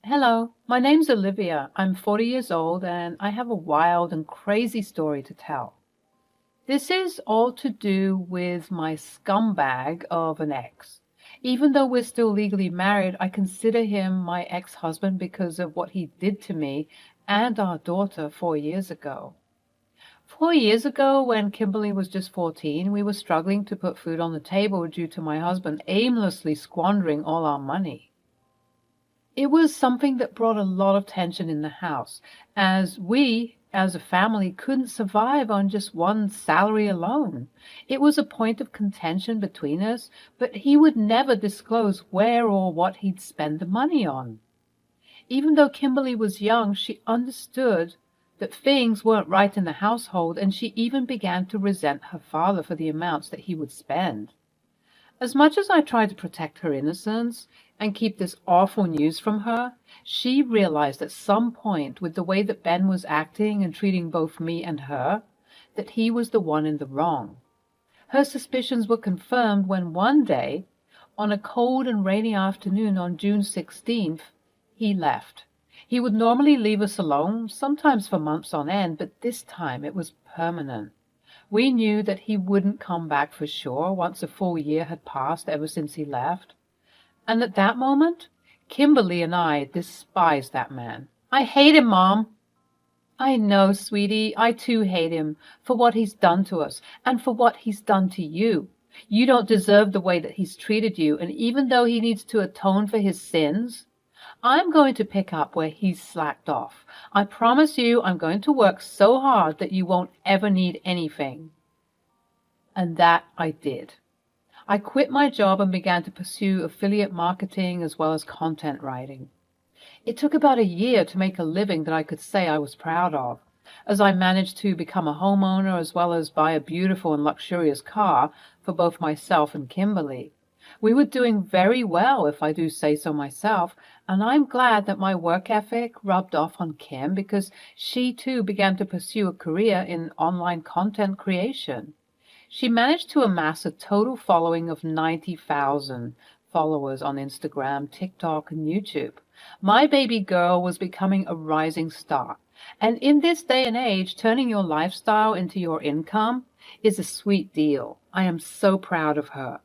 Hello, my name's Olivia. I'm 40 years old and I have a wild and crazy story to tell. This is all to do with my scumbag of an ex. Even though we're still legally married, I consider him my ex-husband because of what he did to me and our daughter 4 years ago. 4 years ago, when Kimberly was just 14, we were struggling to put food on the table due to my husband aimlessly squandering all our money. It was something that brought a lot of tension in the house, as we, as a family, couldn't survive on just one salary alone. It was a point of contention between us, but he would never disclose where or what he'd spend the money on. Even though Kimberly was young, she understood that things weren't right in the household, and she even began to resent her father for the amounts that he would spend. As much as I tried to protect her innocence and keep this awful news from her, she realized at some point, with the way that Ben was acting and treating both me and her, that he was the one in the wrong. Her suspicions were confirmed when one day, on a cold and rainy afternoon on June 16th, he left. He would normally leave us alone, sometimes for months on end, but this time it was permanent. We knew that he wouldn't come back for sure once a full year had passed ever since he left. And at that moment, Kimberly and I despised that man. "I hate him, Mom." "I know, sweetie, I too hate him for what he's done to us and for what he's done to you. You don't deserve the way that he's treated you, and even though he needs to atone for his sins, I'm going to pick up where he's slacked off. I promise you I'm going to work so hard that you won't ever need anything." And that I did. I quit my job and began to pursue affiliate marketing as well as content writing. It took about a year to make a living that I could say I was proud of, as I managed to become a homeowner as well as buy a beautiful and luxurious car for both myself and Kimberly. We were doing very well, if I do say so myself, and I'm glad that my work ethic rubbed off on Kim because she too began to pursue a career in online content creation. She managed to amass a total following of 90,000 followers on Instagram, TikTok, and YouTube. My baby girl was becoming a rising star. And in this day and age, turning your lifestyle into your income is a sweet deal. I am so proud of her.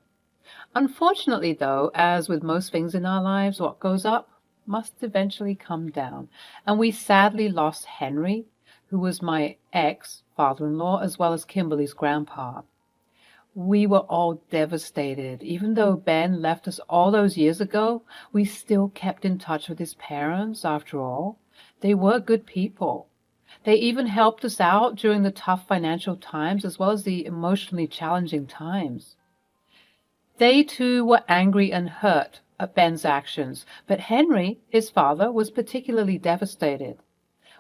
Unfortunately, though, as with most things in our lives, what goes up must eventually come down. And we sadly lost Henry, who was my ex-father-in-law, as well as Kimberly's grandpa. We were all devastated. Even though Ben left us all those years ago, we still kept in touch with his parents, after all. They were good people. They even helped us out during the tough financial times as well as the emotionally challenging times. They too were angry and hurt at Ben's actions, but Henry, his father, was particularly devastated.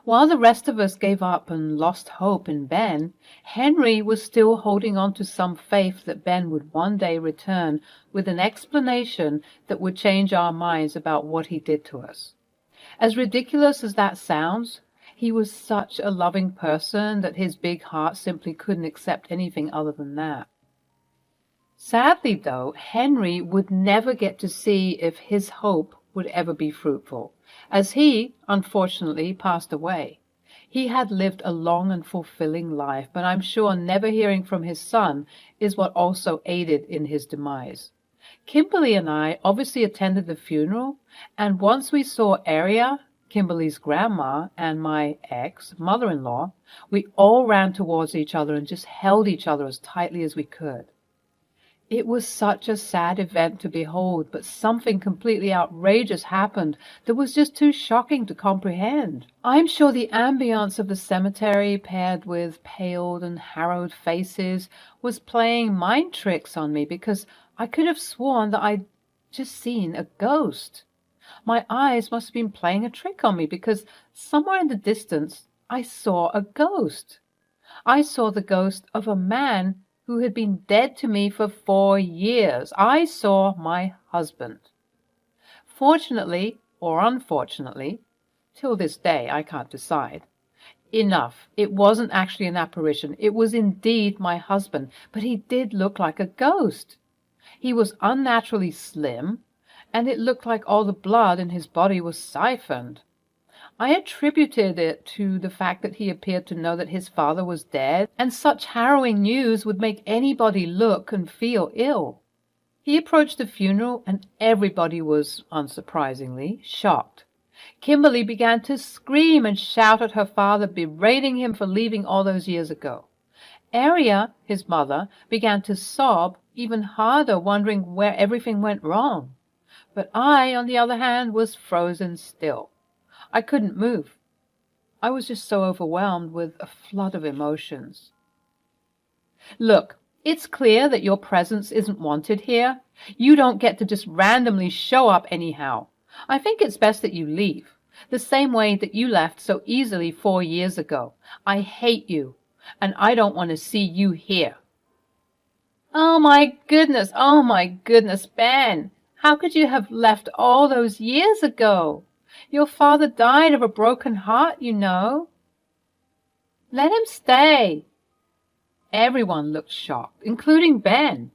While the rest of us gave up and lost hope in Ben, Henry was still holding on to some faith that Ben would one day return with an explanation that would change our minds about what he did to us. As ridiculous as that sounds, he was such a loving person that his big heart simply couldn't accept anything other than that. Sadly, though, Henry would never get to see if his hope would ever be fruitful, as he, unfortunately, passed away. He had lived a long and fulfilling life, but I'm sure never hearing from his son is what also aided in his demise. Kimberly and I obviously attended the funeral, and once we saw Aria, Kimberly's grandma, and my ex-mother-in-law, we all ran towards each other and just held each other as tightly as we could. It was such a sad event to behold, but something completely outrageous happened that was just too shocking to comprehend. I'm sure the ambience of the cemetery, paired with paled and harrowed faces, was playing mind tricks on me because I could have sworn that I'd just seen a ghost. My eyes must have been playing a trick on me because somewhere in the distance I saw a ghost. I saw the ghost of a man who had been dead to me for 4 years. I saw my husband. Fortunately, or unfortunately, till this day I can't decide. Enough. It wasn't actually an apparition. It was indeed my husband, but he did look like a ghost. He was unnaturally slim, and it looked like all the blood in his body was siphoned. I attributed it to the fact that he appeared to know that his father was dead, and such harrowing news would make anybody look and feel ill. He approached the funeral, and everybody was, unsurprisingly, shocked. Kimberly began to scream and shout at her father, berating him for leaving all those years ago. Aria, his mother, began to sob even harder, wondering where everything went wrong. But I, on the other hand, was frozen still. I couldn't move. I was just so overwhelmed with a flood of emotions. Look, it's clear that your presence isn't wanted here. You don't get to just randomly show up anyhow. I think it's best that you leave, the same way that you left so easily 4 years ago. I hate you, and I don't want to see you here. Oh my goodness, Ben! How could you have left all those years ago? Your father died of a broken heart, you know. Let him stay. Everyone looked shocked, including Ben.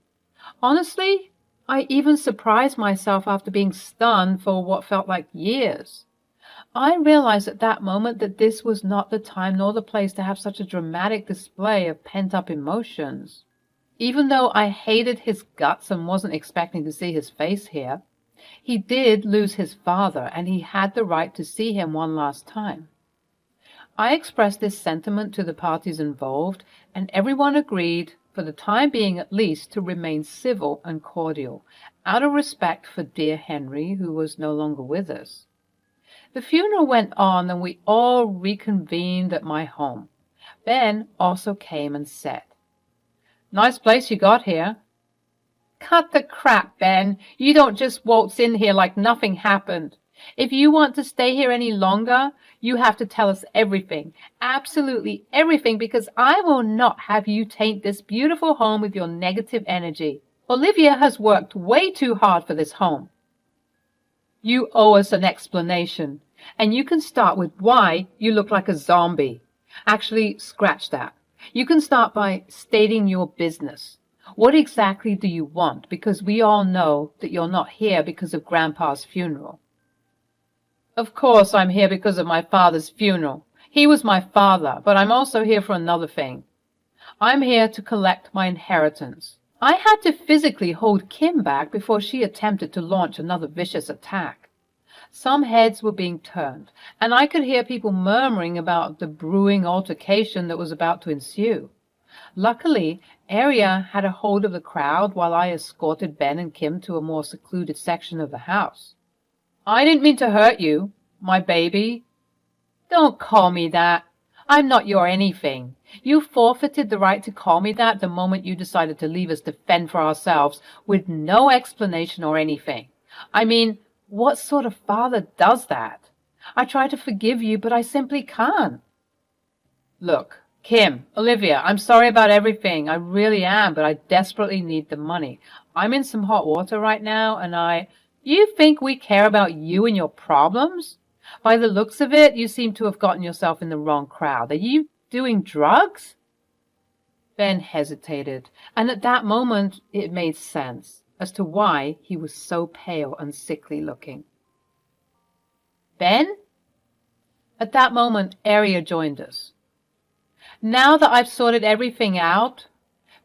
Honestly, I even surprised myself after being stunned for what felt like years. I realized at that moment that this was not the time nor the place to have such a dramatic display of pent-up emotions. Even though I hated his guts and wasn't expecting to see his face here, he did lose his father, and he had the right to see him one last time. I expressed this sentiment to the parties involved, and everyone agreed, for the time being at least, to remain civil and cordial, out of respect for dear Henry, who was no longer with us. The funeral went on, and we all reconvened at my home. Ben also came and said, "Nice place you got here." "Cut the crap, Ben. You don't just waltz in here like nothing happened. If you want to stay here any longer, you have to tell us everything, absolutely everything, because I will not have you taint this beautiful home with your negative energy. Olivia has worked way too hard for this home. You owe us an explanation, and you can start with why you look like a zombie. Actually, scratch that. You can start by stating your business. What exactly do you want? Because we all know that you're not here because of Grandpa's funeral." "Of course I'm here because of my father's funeral. He was my father, but I'm also here for another thing. I'm here to collect my inheritance. I had to physically hold Kim back before she attempted to launch another vicious attack. Some heads were being turned, and I could hear people murmuring about the brewing altercation that was about to ensue. Luckily, Aria had a hold of the crowd while I escorted Ben and Kim to a more secluded section of the house. "I didn't mean to hurt you, my baby." "Don't call me that. I'm not your anything. You forfeited the right to call me that the moment you decided to leave us to fend for ourselves with no explanation or anything. I mean, what sort of father does that? I try to forgive you, but I simply can't." "Look, Kim, Olivia, I'm sorry about everything. I really am, but I desperately need the money. I'm in some hot water right now, and You think we care about you and your problems? By the looks of it, you seem to have gotten yourself in the wrong crowd. Are you doing drugs?" Ben hesitated, and at that moment it made sense as to why he was so pale and sickly looking. "Ben?" At that moment, Aria joined us. "Now that I've sorted everything out,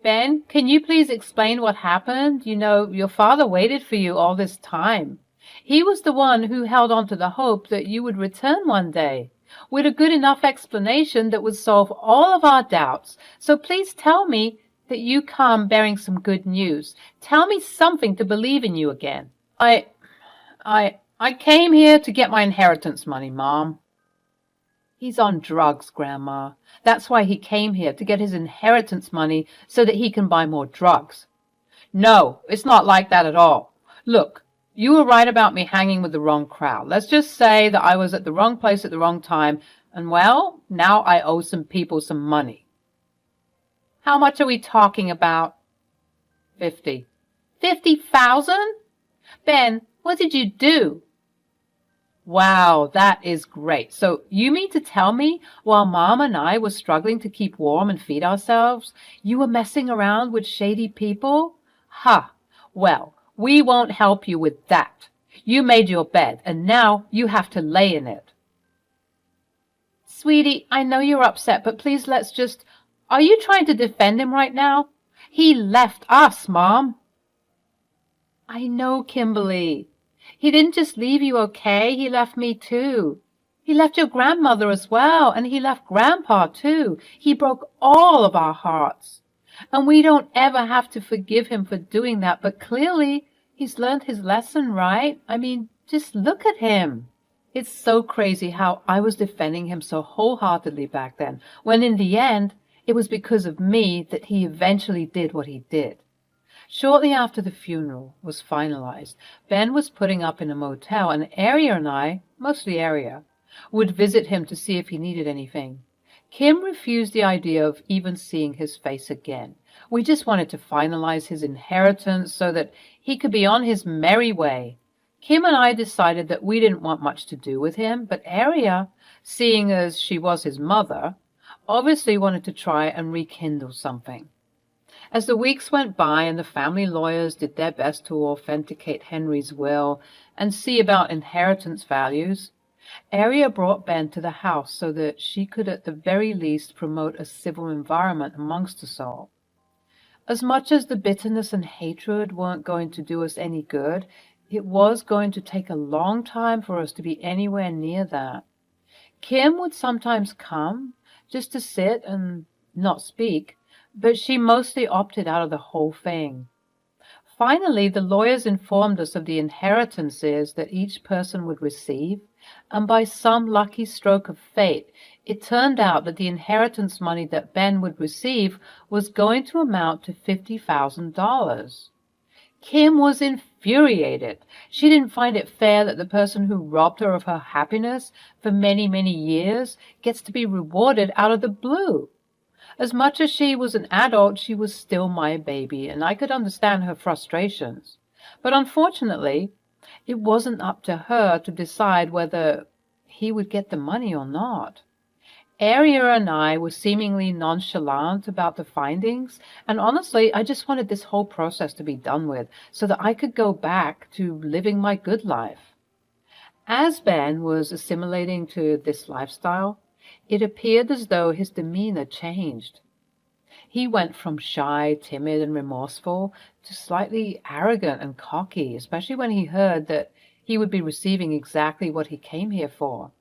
Ben, can you please explain what happened? You know, your father waited for you all this time. He was the one who held on to the hope that you would return one day, with a good enough explanation that would solve all of our doubts. So please tell me that you come bearing some good news. Tell me something to believe in you again." I came here to get my inheritance money, Mom." "He's on drugs, Grandma. That's why he came here, to get his inheritance money so that he can buy more drugs." "No, it's not like that at all. Look, you were right about me hanging with the wrong crowd. Let's just say that I was at the wrong place at the wrong time, and well, now I owe some people some money." "How much are we talking about?" 50. 50,000? Ben, what did you do?" "Wow, that is great. So you mean to tell me while Mom and I were struggling to keep warm and feed ourselves, you were messing around with shady people? Ha! Well, we won't help you with that. You made your bed, and now you have to lay in it. Sweetie, I know you're upset, but please let's just... Are you trying to defend him right now? He left us, Mom. I know, Kimberly. He didn't just leave you, okay? He left me too. He left your grandmother as well, and he left Grandpa too. He broke all of our hearts. And we don't ever have to forgive him for doing that, but clearly he's learned his lesson, right? I mean, just look at him. It's so crazy how I was defending him so wholeheartedly back then, when in the end, it was because of me that he eventually did what he did. Shortly after the funeral was finalized, Ben was putting up in a motel, and Aria and I, mostly Aria, would visit him to see if he needed anything. Kim refused the idea of even seeing his face again. We just wanted to finalize his inheritance so that he could be on his merry way. Kim and I decided that we didn't want much to do with him, but Aria, seeing as she was his mother, obviously wanted to try and rekindle something. As the weeks went by and the family lawyers did their best to authenticate Henry's will and see about inheritance values, Aria brought Ben to the house so that she could at the very least promote a civil environment amongst us all. As much as the bitterness and hatred weren't going to do us any good, it was going to take a long time for us to be anywhere near that. Kim would sometimes come just to sit and not speak, but she mostly opted out of the whole thing. Finally, the lawyers informed us of the inheritances that each person would receive, and by some lucky stroke of fate, it turned out that the inheritance money that Ben would receive was going to amount to $50,000. Kim was infuriated. She didn't find it fair that the person who robbed her of her happiness for many, many years gets to be rewarded out of the blue. As much as she was an adult, she was still my baby, and I could understand her frustrations. But unfortunately, it wasn't up to her to decide whether he would get the money or not. Aria and I were seemingly nonchalant about the findings, and honestly, I just wanted this whole process to be done with so that I could go back to living my good life. As Ben was assimilating to this lifestyle, it appeared as though his demeanor changed. He went from shy, timid, and remorseful to slightly arrogant and cocky, especially when he heard that he would be receiving exactly what he came here for.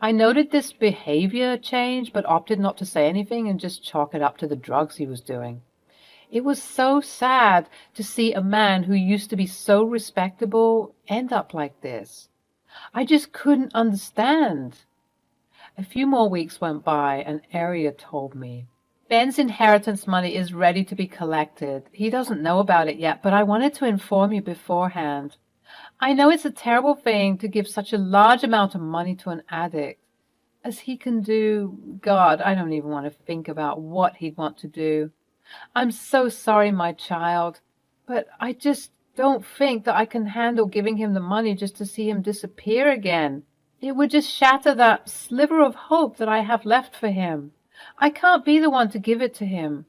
I noted this behavior change, but opted not to say anything and just chalk it up to the drugs he was doing. It was so sad to see a man who used to be so respectable end up like this. I just couldn't understand. A few more weeks went by, and Aria told me, Ben's inheritance money is ready to be collected. He doesn't know about it yet, but I wanted to inform you beforehand. I know it's a terrible thing to give such a large amount of money to an addict. As he can do, God, I don't even want to think about what he'd want to do. I'm so sorry, my child, but I just don't think that I can handle giving him the money just to see him disappear again. It would just shatter that sliver of hope that I have left for him. I can't be the one to give it to him.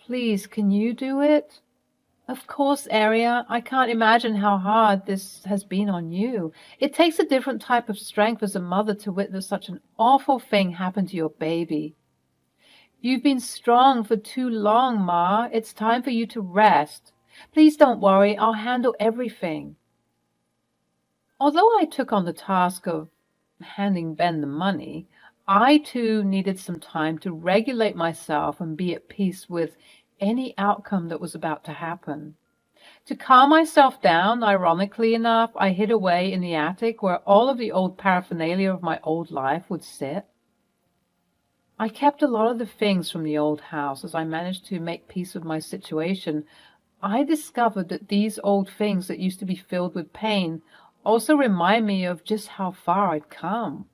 Please, can you do it? Of course, Aria. I can't imagine how hard this has been on you. It takes a different type of strength as a mother to witness such an awful thing happen to your baby. You've been strong for too long, Ma. It's time for you to rest. Please don't worry. I'll handle everything. Although I took on the task of handing Ben the money, I too needed some time to regulate myself and be at peace with any outcome that was about to happen. To calm myself down, ironically enough, I hid away in the attic where all of the old paraphernalia of my old life would sit. I kept a lot of the things from the old house. As I managed to make peace with my situation, I discovered that these old things that used to be filled with pain also remind me of just how far I'd come.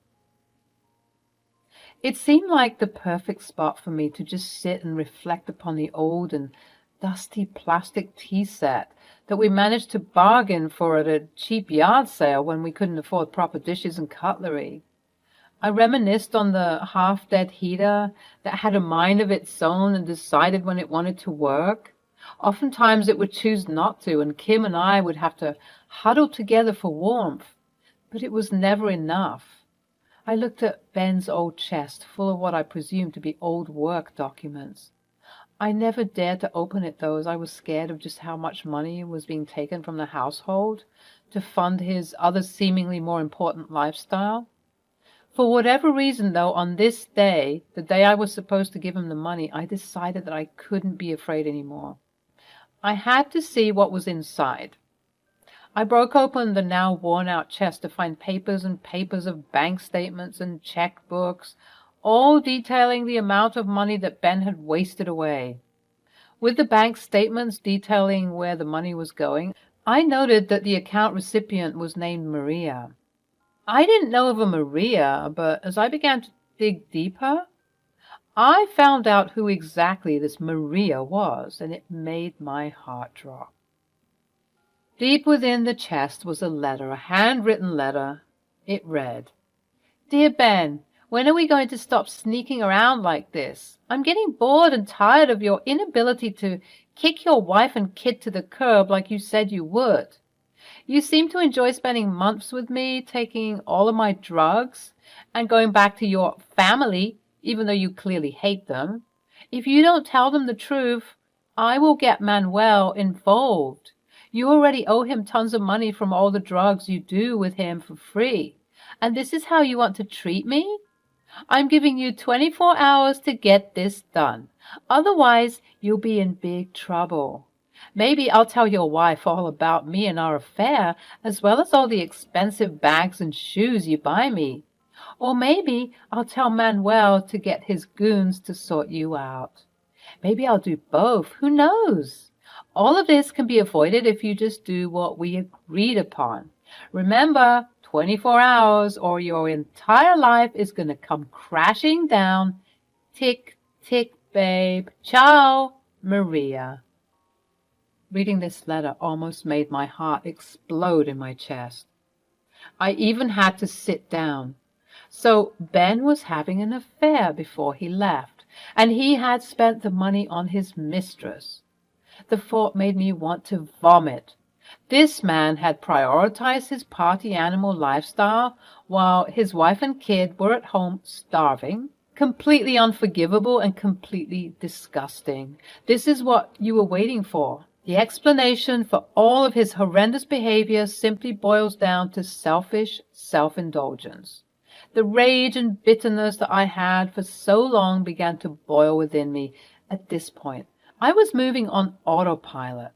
It seemed like the perfect spot for me to just sit and reflect upon the old and dusty plastic tea set that we managed to bargain for at a cheap yard sale when we couldn't afford proper dishes and cutlery. I reminisced on the half-dead heater that had a mind of its own and decided when it wanted to work, Oftentimes it would choose not to, and Kim and I would have to huddle together for warmth, but it was never enough. I looked at Ben's old chest, full of what I presumed to be old work documents. I never dared to open it, though, as I was scared of just how much money was being taken from the household to fund his other seemingly more important lifestyle. For whatever reason, though, on this day, the day I was supposed to give him the money, I decided that I couldn't be afraid anymore. I had to see what was inside. I broke open the now worn-out chest to find papers and papers of bank statements and checkbooks, all detailing the amount of money that Ben had wasted away. With the bank statements detailing where the money was going, I noted that the account recipient was named Maria. I didn't know of a Maria, but as I began to dig deeper, I found out who exactly this Maria was, and it made my heart drop. Deep within the chest was a letter, a handwritten letter. It read, "Dear Ben, when are we going to stop sneaking around like this? I'm getting bored and tired of your inability to kick your wife and kid to the curb like you said you would. You seem to enjoy spending months with me, taking all of my drugs, and going back to your family, even though you clearly hate them. If you don't tell them the truth, I will get Manuel involved. You already owe him tons of money from all the drugs you do with him for free. And this is how you want to treat me? I'm giving you 24 hours to get this done. Otherwise, you'll be in big trouble. Maybe I'll tell your wife all about me and our affair, as well as all the expensive bags and shoes you buy me. Or maybe I'll tell Manuel to get his goons to sort you out. Maybe I'll do both. Who knows? All of this can be avoided if you just do what we agreed upon. Remember, 24 hours or your entire life is going to come crashing down. Tick, tick, babe. Ciao, Maria." Reading this letter almost made my heart explode in my chest. I even had to sit down. So Ben was having an affair before he left, and he had spent the money on his mistress. The thought made me want to vomit. This man had prioritized his party animal lifestyle while his wife and kid were at home starving. Completely unforgivable and completely disgusting. This is what you were waiting for. The explanation for all of his horrendous behavior simply boils down to selfish self-indulgence. The rage and bitterness that I had for so long began to boil within me. At this point, I was moving on autopilot.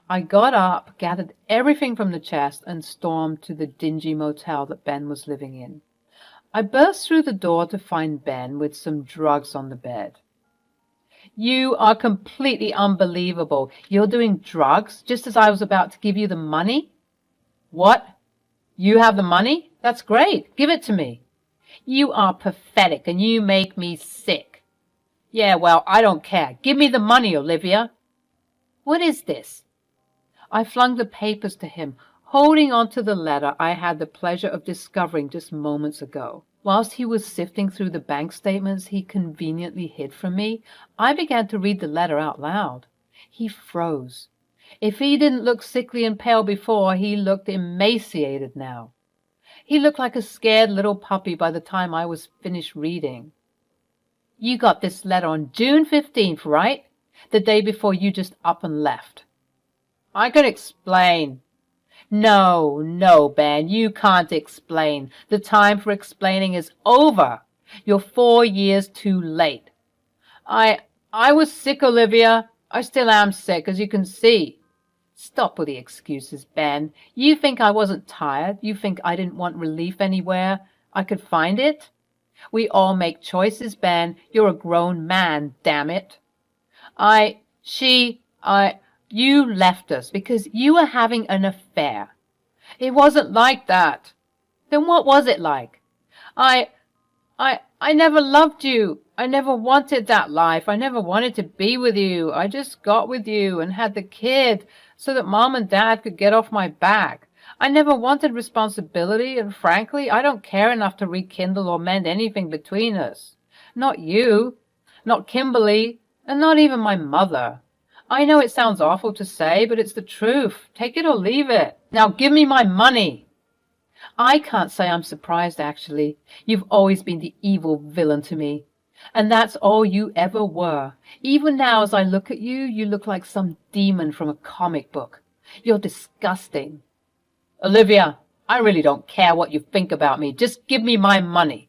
I got up, gathered everything from the chest, and stormed to the dingy motel that Ben was living in. I burst through the door to find Ben with some drugs on the bed. "You are completely unbelievable. You're doing drugs just as I was about to give you the money?" "What? You have the money? That's great. Give it to me." "You are pathetic and you make me sick." "Yeah, well, I don't care. Give me the money, Olivia." "What is this?" I flung the papers to him, holding on to the letter I had the pleasure of discovering just moments ago. Whilst he was sifting through the bank statements he conveniently hid from me, I began to read the letter out loud. He froze. If he didn't look sickly and pale before, he looked emaciated now. He looked like a scared little puppy by the time I was finished reading. "You got this letter on June 15th, right? The day before you just up and left." "I could explain." No, Ben, you can't explain. The time for explaining is over. You're 4 years too late." I was sick, Olivia. I still am sick, as you can see." "Stop with the excuses, Ben. You think I wasn't tired? You think I didn't want relief anywhere I could find it? We all make choices, Ben. You're a grown man, damn it." You left us because you were having an affair." "It wasn't like that." "Then what was it like?" I never loved you. I never wanted that life. I never wanted to be with you. I just got with you and had the kid so that Mom and Dad could get off my back. I never wanted responsibility, and frankly, I don't care enough to rekindle or mend anything between us. Not you, not Kimberly, and not even my mother. I know it sounds awful to say, but it's the truth. Take it or leave it. Now give me my money. I can't say I'm surprised, actually. You've always been the evil villain to me. And that's all you ever were. Even now, as I look at you, you look like some demon from a comic book. You're disgusting. Olivia, I really don't care what you think about me. Just give me my money.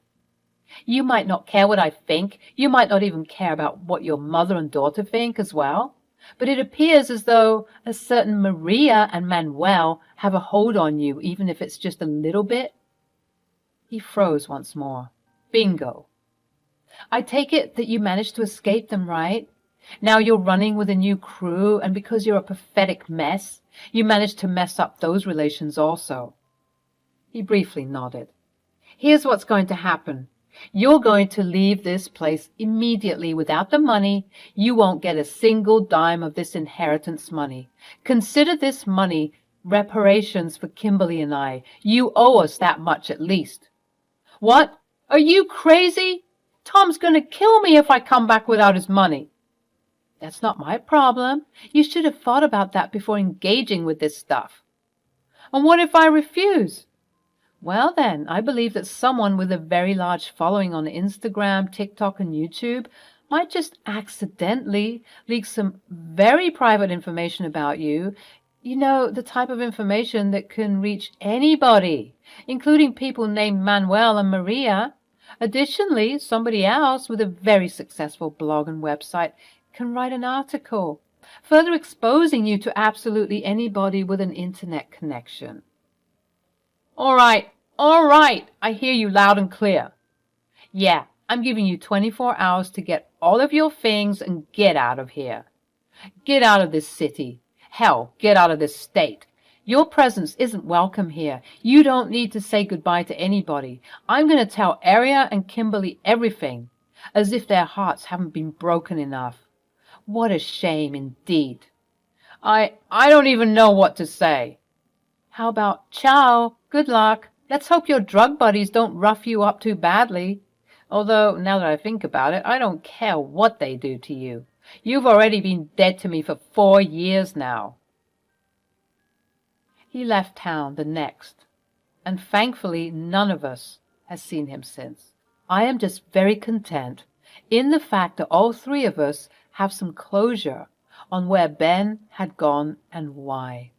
You might not care what I think. You might not even care about what your mother and daughter think as well. But it appears as though a certain Maria and Manuel have a hold on you, even if it's just a little bit. He froze once more. Bingo. I take it that you managed to escape them, right? Now you're running with a new crew, and because you're a pathetic mess, you managed to mess up those relations also. He briefly nodded. Here's what's going to happen. You're going to leave this place immediately without the money. You won't get a single dime of this inheritance money. Consider this money reparations for Kimberly and I. You owe us that much at least. What? Are you crazy? Tom's going to kill me if I come back without his money. That's not my problem. You should have thought about that before engaging with this stuff. And what if I refuse? Well then, I believe that someone with a very large following on Instagram, TikTok, and YouTube might just accidentally leak some very private information about you. You know, the type of information that can reach anybody, including people named Manuel and Maria. Additionally, somebody else with a very successful blog and website can write an article, further exposing you to absolutely anybody with an internet connection. All right, I hear you loud and clear. Yeah, I'm giving you 24 hours to get all of your things and get out of here. Get out of this city. Hell, get out of this state. Your presence isn't welcome here. You don't need to say goodbye to anybody. I'm going to tell Aria and Kimberly everything, as if their hearts haven't been broken enough. What a shame indeed. I don't even know what to say. How about ciao, good luck. Let's hope your drug buddies don't rough you up too badly. Although, now that I think about it, I don't care what they do to you. You've already been dead to me for 4 years now. He left town the next, and thankfully none of us has seen him since. I am just very content in the fact that all 3 of us have some closure on where Ben had gone and why.